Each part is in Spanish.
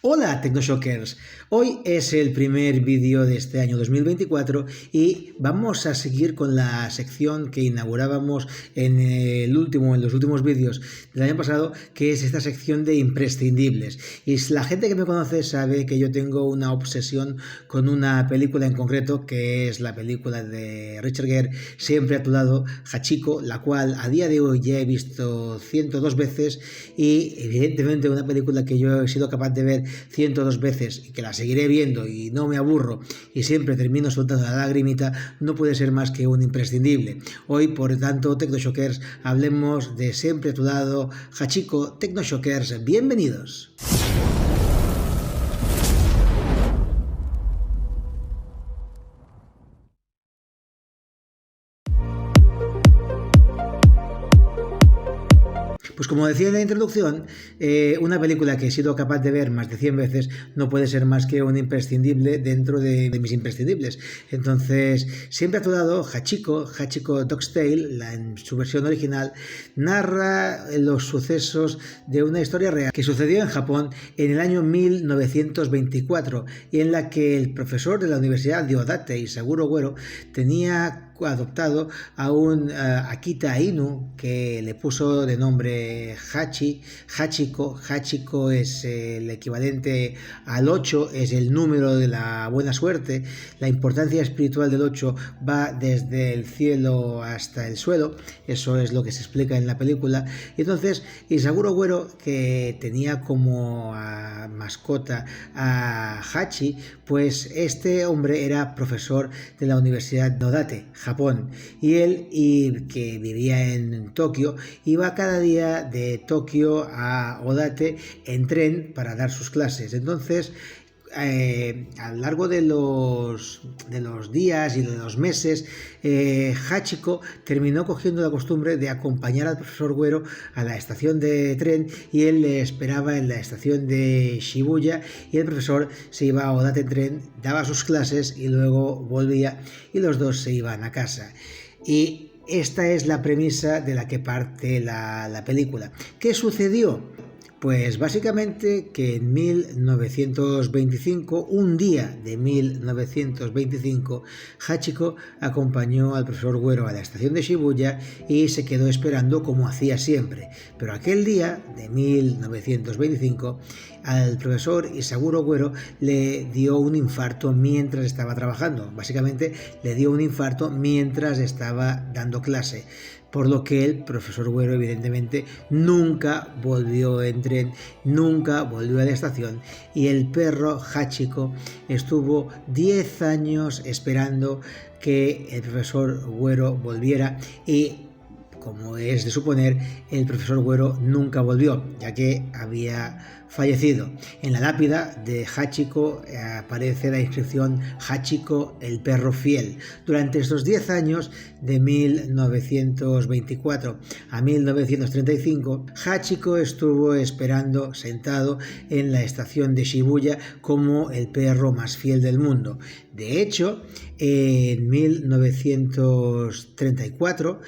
Hola TecnoShockers, hoy es el primer vídeo de este año 2024 y vamos a seguir con la sección que inaugurábamos en los últimos vídeos del año pasado, que es esta sección de imprescindibles. Y la gente que me conoce sabe que yo tengo una obsesión con una película en concreto, que es la película de Richard Gere, Siempre a tu lado, Hachiko, la cual a día de hoy ya he visto 102 veces y evidentemente una película que yo he sido capaz de ver 102 veces y que la seguiré viendo y no me aburro y siempre termino soltando la lagrimita, no puede ser más que un imprescindible. Hoy, por tanto, TecnoShockers, hablemos de Siempre a tu lado, Hachiko. TecnoShockers, bienvenidos. Pues como decía en la introducción, una película que he sido capaz de ver más de 100 veces no puede ser más que un imprescindible dentro de mis imprescindibles. Entonces, Siempre a tu lado, Hachiko Dog's Tale, en su versión original, narra los sucesos de una historia real que sucedió en Japón en el año 1924 y en la que el profesor de la Universidad de Odate, Isaguro Uero, tenía adoptado a un Akita Inu que le puso de nombre Hachiko. Hachiko es el equivalente al 8, es el número de la buena suerte. La importancia espiritual del 8 va desde el cielo hasta el suelo, eso es lo que se explica en la película. Y entonces Isaguro Uero, que tenía como mascota a Hachi, pues este hombre era profesor de la Universidad de Odate, Japón, y él, que vivía en Tokio, iba cada día de Tokio a Odate en tren para dar sus clases. Entonces, a lo largo de los días y de los meses, Hachiko terminó cogiendo la costumbre de acompañar al profesor Uero a la estación de tren y él le esperaba en la estación de Shibuya y el profesor se iba a Odate en tren, daba sus clases y luego volvía y los dos se iban a casa. Y esta es la premisa de la que parte la película. ¿Qué sucedió? Pues básicamente que en 1925, un día de 1925, Hachiko acompañó al profesor Uero a la estación de Shibuya y se quedó esperando como hacía siempre. Pero aquel día de 1925, al profesor Isaguro Uero le dio un infarto mientras estaba trabajando. Básicamente le dio un infarto mientras estaba dando clase, por lo que el profesor Uero evidentemente nunca volvió en tren, nunca volvió a la estación y el perro Hachiko estuvo 10 años esperando que el profesor Uero volviera y, como es de suponer, el profesor Uero nunca volvió, ya que había fallecido. En la lápida de Hachiko aparece la inscripción Hachiko, el perro fiel. Durante estos 10 años, de 1924 a 1935, Hachiko estuvo esperando sentado en la estación de Shibuya como el perro más fiel del mundo. De hecho, en 1934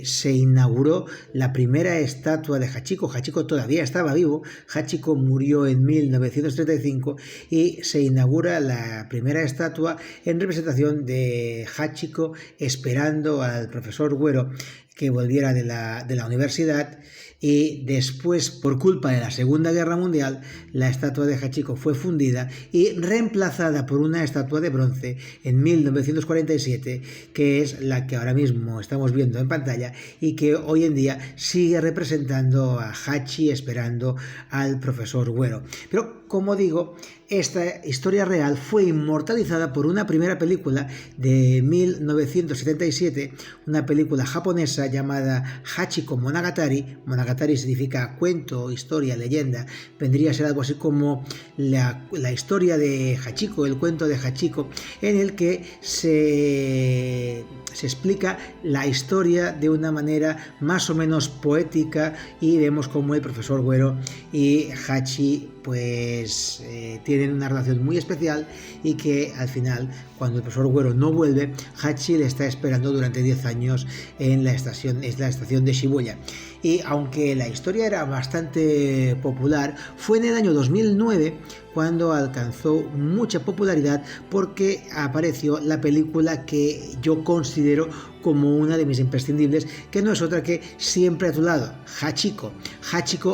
se inauguró la primera estatua de Hachiko. Hachiko todavía estaba vivo. Hachiko murió en 1935 y se inaugura la primera estatua en representación de Hachiko esperando al profesor Uero que volviera de la universidad. Y después, por culpa de la Segunda Guerra Mundial, la estatua de Hachiko fue fundida y reemplazada por una estatua de bronce en 1947, que es la que ahora mismo estamos viendo en pantalla y que hoy en día sigue representando a Hachi esperando al profesor Uero. Pero, como digo, esta historia real fue inmortalizada por una primera película de 1977, una película japonesa llamada Hachiko Monogatari. Monogatari significa cuento, historia, leyenda. Vendría a ser algo así como la historia de Hachiko, el cuento de Hachiko, en el que se explica la historia de una manera más o menos poética y vemos como el profesor Uero y Hachi pues tienen una relación muy especial y que al final, cuando el profesor Güero no vuelve, Hachi le está esperando durante 10 años en la estación de Shibuya. Y aunque la historia era bastante popular, fue en el año 2009 cuando alcanzó mucha popularidad porque apareció la película que yo considero como una de mis imprescindibles, que no es otra que Siempre a tu lado, Hachiko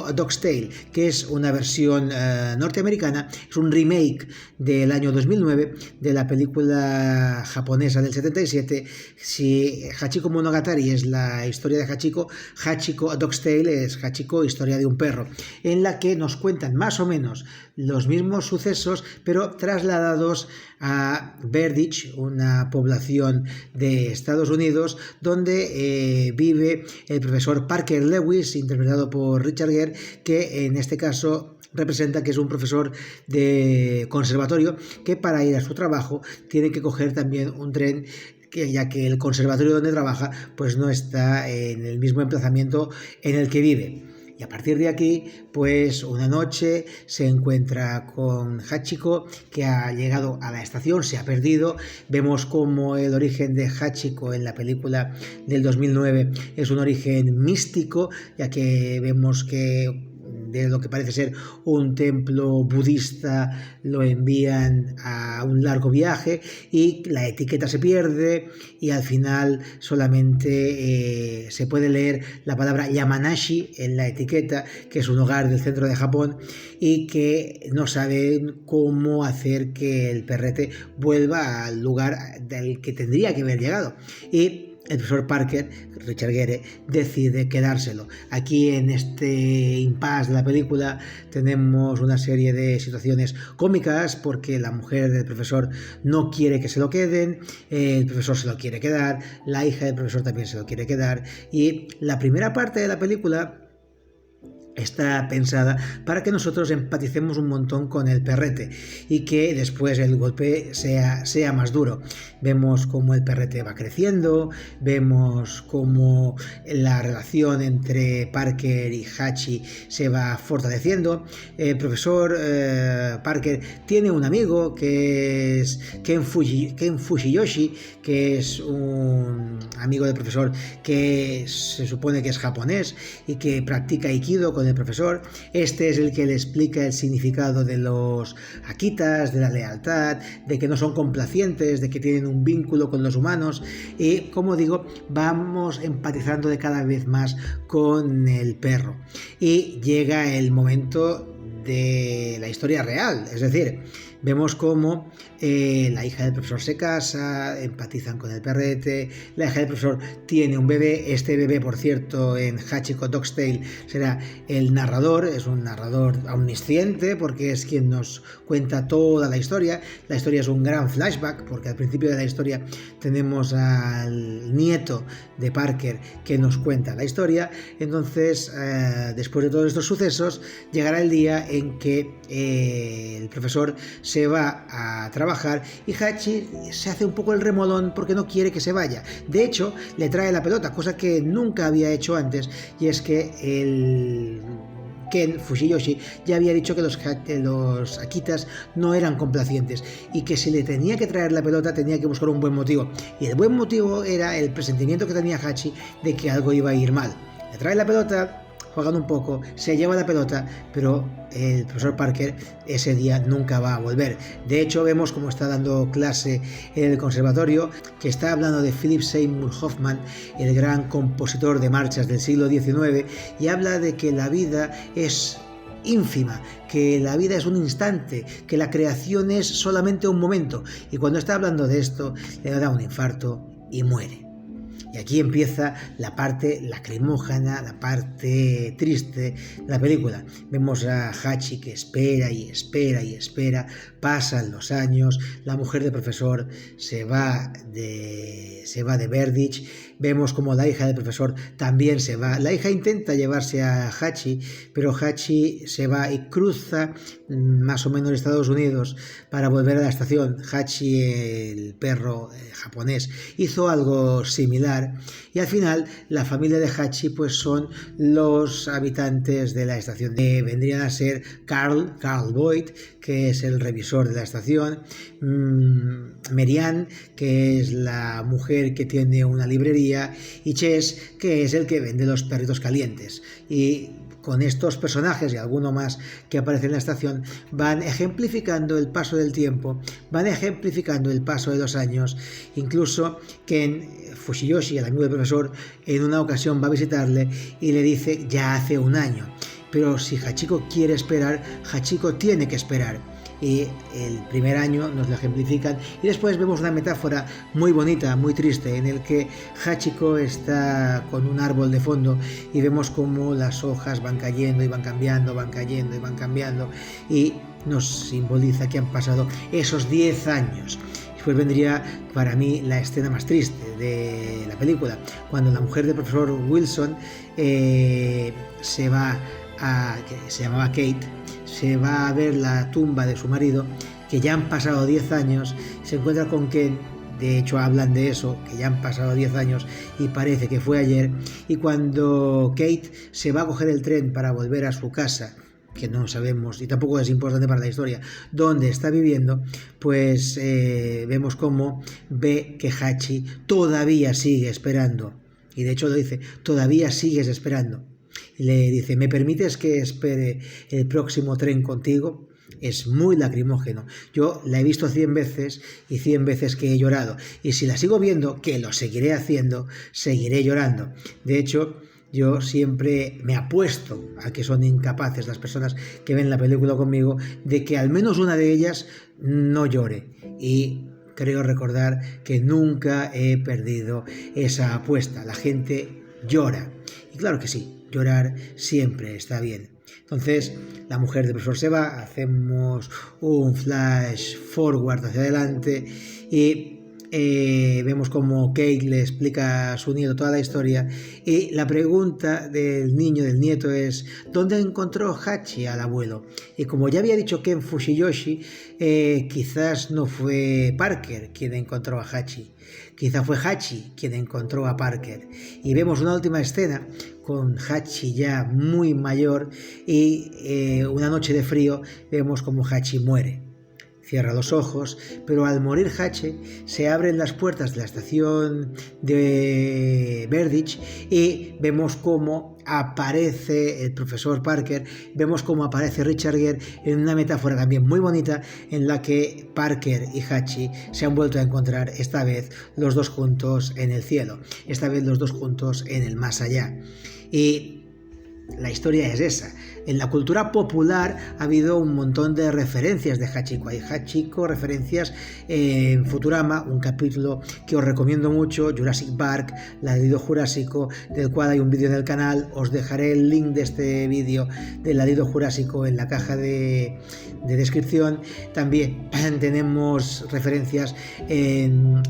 a Dog's Tale, que es una versión norteamericana, es un remake del año 2009 de la película japonesa del 77. Si Hachiko Monogatari es la historia de Hachiko a Dog's Tale es Hachiko, historia de un perro, en la que nos cuentan más o menos los mismos sucesos, pero trasladados a Berditch, una población de Estados Unidos, donde vive el profesor Parker Lewis, interpretado por Richard Gere, que en este caso representa que es un profesor de conservatorio que para ir a su trabajo tiene que coger también un tren, ya que el conservatorio donde trabaja pues no está en el mismo emplazamiento en el que vive. Y a partir de aquí, pues una noche se encuentra con Hachiko, que ha llegado a la estación, se ha perdido. Vemos como el origen de Hachiko en la película del 2009 es un origen místico, ya que vemos que de lo que parece ser un templo budista lo envían a un largo viaje y la etiqueta se pierde y al final solamente se puede leer la palabra Yamanashi en la etiqueta, que es un hogar del centro de Japón, y que no saben cómo hacer que el perrete vuelva al lugar del que tendría que haber llegado. Y el profesor Parker, Richard Gere, decide quedárselo. Aquí en este impasse de la película tenemos una serie de situaciones cómicas porque la mujer del profesor no quiere que se lo queden, el profesor se lo quiere quedar, la hija del profesor también se lo quiere quedar, y la primera parte de la película está pensada para que nosotros empaticemos un montón con el perrete y que después el golpe sea más duro. Vemos cómo el perrete va creciendo, vemos cómo la relación entre Parker y Hachi se va fortaleciendo. El profesor Parker tiene un amigo que es Ken Fushiyoshi, que es un amigo del profesor que se supone que es japonés y que practica Aikido con el profesor. Este es el que le explica el significado de los akitas, de la lealtad, de que no son complacientes, de que tienen un vínculo con los humanos, y como digo, vamos empatizando de cada vez más con el perro. Y llega el momento de la historia real, es decir, vemos cómo la hija del profesor se casa, empatizan con el perrete, la hija del profesor tiene un bebé, este bebé, por cierto, en Hachiko Dog's Tale será el narrador, es un narrador omnisciente porque es quien nos cuenta toda la historia es un gran flashback porque al principio de la historia tenemos al nieto de Parker que nos cuenta la historia. Entonces, después de todos estos sucesos, llegará el día en que el profesor se va a trabajar y Hachi se hace un poco el remolón porque no quiere que se vaya. De hecho, le trae la pelota, cosa que nunca había hecho antes, y es que el Ken Fushiyoshi ya había dicho que los akitas no eran complacientes y que si le tenía que traer la pelota tenía que buscar un buen motivo, y el buen motivo era el presentimiento que tenía Hachi de que algo iba a ir mal. Le trae la pelota, juegan un poco, se lleva la pelota, pero el profesor Parker ese día nunca va a volver. De hecho, vemos cómo está dando clase en el conservatorio, que está hablando de Philip Seymour Hoffman, el gran compositor de marchas del siglo XIX, y habla de que la vida es ínfima, que la vida es un instante, que la creación es solamente un momento, y cuando está hablando de esto le da un infarto y muere. Y aquí empieza la parte lacrimógena, la parte triste de la película. Vemos a Hachi que espera y espera y espera, pasan los años, la mujer del profesor se va de Berditch, vemos como la hija del profesor también se va. La hija intenta llevarse a Hachi, pero Hachi se va y cruza más o menos Estados Unidos para volver a la estación. Hachi, el perro japonés, hizo algo similar llegar. Y al final la familia de Hachi pues son los habitantes de la estación. Vendrían a ser Carl Boyd, que es el revisor de la estación, Merian, que es la mujer que tiene una librería, y Chess, que es el que vende los perritos calientes. Y con estos personajes y alguno más que aparece en la estación, van ejemplificando el paso del tiempo, van ejemplificando el paso de los años. Incluso Ken Fushiyoshi, el amigo del profesor, en una ocasión va a visitarle y le dice ya hace un año. Pero si Hachiko quiere esperar, Hachiko tiene que esperar. Y el primer año nos lo ejemplifican, y después vemos una metáfora muy bonita, muy triste, en el que Hachiko está con un árbol de fondo y vemos cómo las hojas van cayendo y van cambiando, van cayendo y van cambiando, y nos simboliza que han pasado esos 10 años. Después vendría para mí la escena más triste de la película, cuando la mujer del profesor Wilson se va a, que se llamaba Kate, se va a ver la tumba de su marido, que ya han pasado 10 años, se encuentra con Ken, de hecho hablan de eso, que ya han pasado 10 años y parece que fue ayer, y cuando Kate se va a coger el tren para volver a su casa, que no sabemos, y tampoco es importante para la historia, dónde está viviendo, pues vemos cómo ve que Hachi todavía sigue esperando, y de hecho lo dice, todavía sigues esperando. Le dice, ¿me permites que espere el próximo tren contigo? Es muy lacrimógeno. Yo la he visto 100 veces y 100 veces que he llorado. Y si la sigo viendo, que lo seguiré haciendo, seguiré llorando. De hecho, yo siempre me apuesto a que son incapaces las personas que ven la película conmigo de que al menos una de ellas no llore. Y creo recordar que nunca he perdido esa apuesta. La gente llora. Y claro que sí. Llorar siempre está bien. Entonces la mujer del profesor se va, hacemos un flash forward hacia adelante y vemos como Kate le explica a su nieto toda la historia, y la pregunta del niño, del nieto, es ¿dónde encontró Hachi al abuelo? Y como ya había dicho Ken Fushiyoshi, quizás no fue Parker quien encontró a Hachi, quizá fue Hachi quien encontró a Parker. Y vemos una última escena con Hachi ya muy mayor y una noche de frío vemos como Hachi muere. Cierra los ojos, pero al morir Hachi se abren las puertas de la estación de Berditch y vemos cómo aparece el profesor Parker, vemos cómo aparece Richard Gere en una metáfora también muy bonita en la que Parker y Hachi se han vuelto a encontrar, esta vez los dos juntos en el cielo, esta vez los dos juntos en el más allá. Y la historia es esa. En la cultura popular ha habido un montón de referencias de Hachiko. Hay Hachiko, referencias en Futurama, un capítulo que os recomiendo mucho, Jurassic Park, Latido Jurásico, del cual hay un vídeo en el canal. Os dejaré el link de este vídeo del Latido Jurásico en la caja de descripción. También tenemos referencias en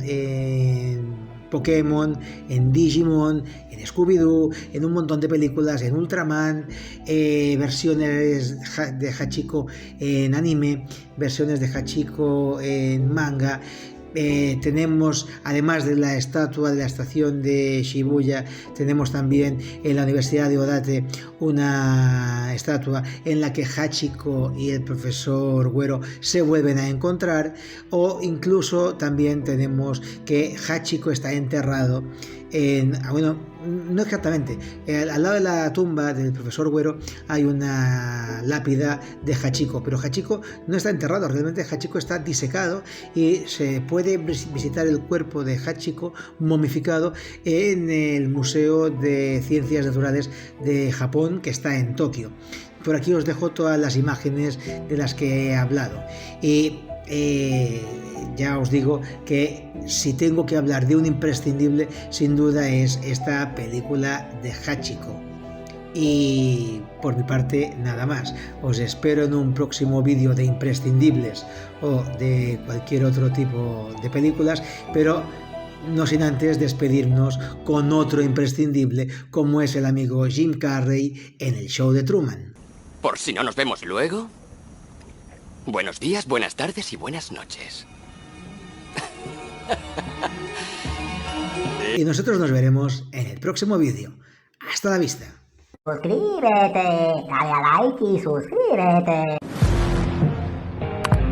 Pokémon, en Digimon, en Scooby-Doo, en un montón de películas, en Ultraman, versiones de Hachiko en anime, versiones de Hachiko en manga. Tenemos, además de la estatua de la estación de Shibuya, tenemos también en la Universidad de Odate una estatua en la que Hachiko y el profesor Güero se vuelven a encontrar, o incluso también tenemos que Hachiko está enterrado no exactamente, al lado de la tumba del profesor Güero hay una lápida de Hachiko, pero Hachiko no está enterrado, realmente Hachiko está disecado y se puede visitar el cuerpo de Hachiko momificado en el Museo de Ciencias Naturales de Japón, que está en Tokio. Por aquí os dejo todas las imágenes de las que he hablado. Y ya os digo que si tengo que hablar de un imprescindible, sin duda es esta película de Hachiko. Y por mi parte nada más. Os espero en un próximo vídeo de imprescindibles o de cualquier otro tipo de películas, pero no sin antes despedirnos con otro imprescindible, como es el amigo Jim Carrey en el show de Truman. Por si no nos vemos luego, buenos días, buenas tardes y buenas noches. Y nosotros nos veremos en el próximo vídeo. Hasta la vista. Suscríbete, dale a like y suscríbete.